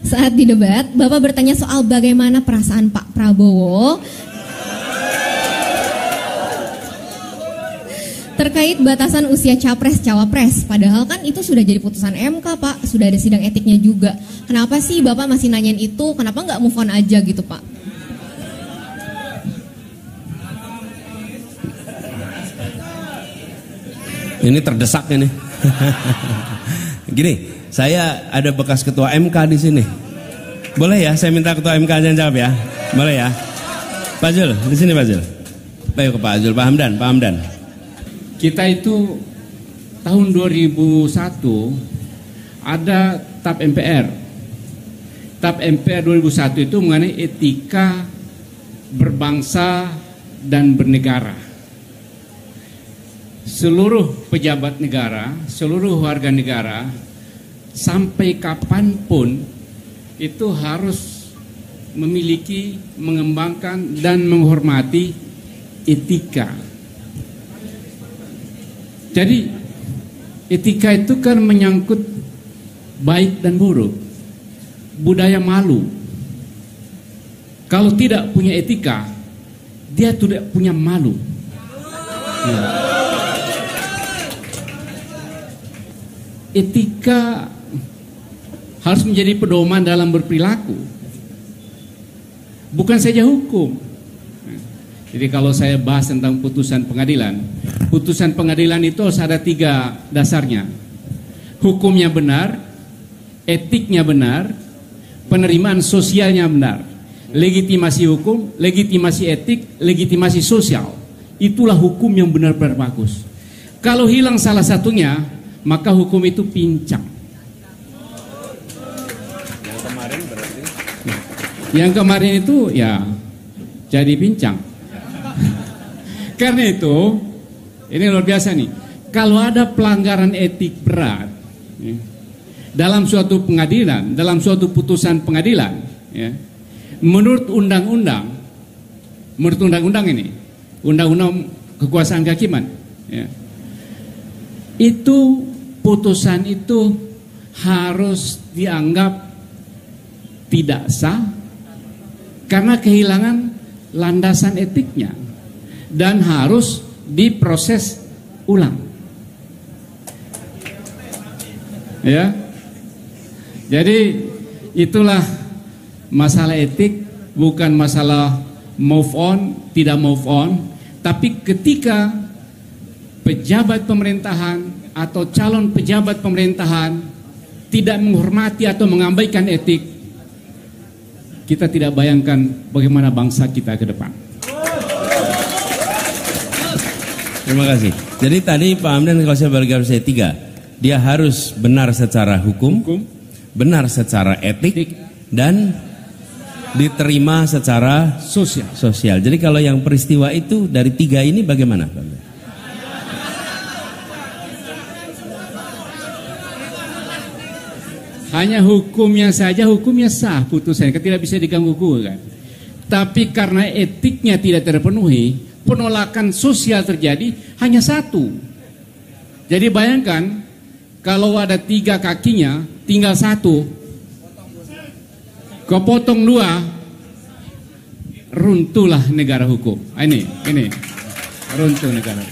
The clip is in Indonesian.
Saat di debat, Bapak bertanya soal bagaimana perasaan Pak Prabowo terkait batasan usia capres-cawapres. Padahal kan itu sudah jadi putusan MK, Pak. Sudah ada sidang etiknya juga. Kenapa sih Bapak masih nanyain itu? Kenapa nggak move on aja gitu, Pak? Ini terdesak ini. Gini, saya ada bekas ketua MK di sini. Boleh ya, saya minta ketua MK aja jawab ya. Boleh ya. Pak Zul, di sini Pak Zul. Ayo ke Pak Zul, Pak Hamdan, Pak Hamdan. Kita itu tahun 2001 ada TAP MPR. TAP MPR 2001 itu mengenai etika berbangsa dan bernegara. Seluruh pejabat negara, seluruh warga negara, sampai kapanpun itu harus memiliki, mengembangkan, dan menghormati etika. Jadi etika itu kan menyangkut baik dan buruk, budaya malu. Kalau tidak punya etika, dia tidak punya malu. Ya. Etika harus menjadi pedoman dalam berperilaku, bukan saja hukum. Jadi kalau saya bahas tentang putusan pengadilan itu harus ada 3 dasarnya. Hukumnya benar, etiknya benar, penerimaan sosialnya benar. Legitimasi hukum, legitimasi etik, legitimasi sosial. Itulah hukum yang benar-benar bagus. Kalau hilang salah satunya, maka hukum itu pincang. Yang kemarin itu ya jadi pincang. Karena itu, ini luar biasa nih. Kalau ada pelanggaran etik berat dalam suatu pengadilan, dalam suatu putusan pengadilan, ya, menurut undang-undang ini, undang-undang kekuasaan kehakiman, ya, itu putusan itu harus dianggap tidak sah karena kehilangan landasan etiknya dan harus diproses ulang. Ya. Jadi itulah masalah etik, bukan masalah move on, tidak move on, tapi ketika pejabat pemerintahan atau calon pejabat pemerintahan tidak menghormati atau mengabaikan etik, kita tidak bayangkan bagaimana bangsa kita ke depan. Terima kasih. Jadi tadi Pak Hamdan kalau saya bagi garis 3, dia harus benar secara hukum, benar secara etik, dan diterima secara sosial. Jadi kalau yang peristiwa itu dari 3 ini bagaimana, Pak Hamdan? Hanya hukumnya saja, hukumnya sah putusannya, tidak bisa diganggu gugat. Tapi karena etiknya tidak terpenuhi, penolakan sosial terjadi hanya 1. Jadi bayangkan kalau ada 3 kakinya, tinggal 1, kepotong 2, runtuhlah negara hukum. Ini runtuh negara.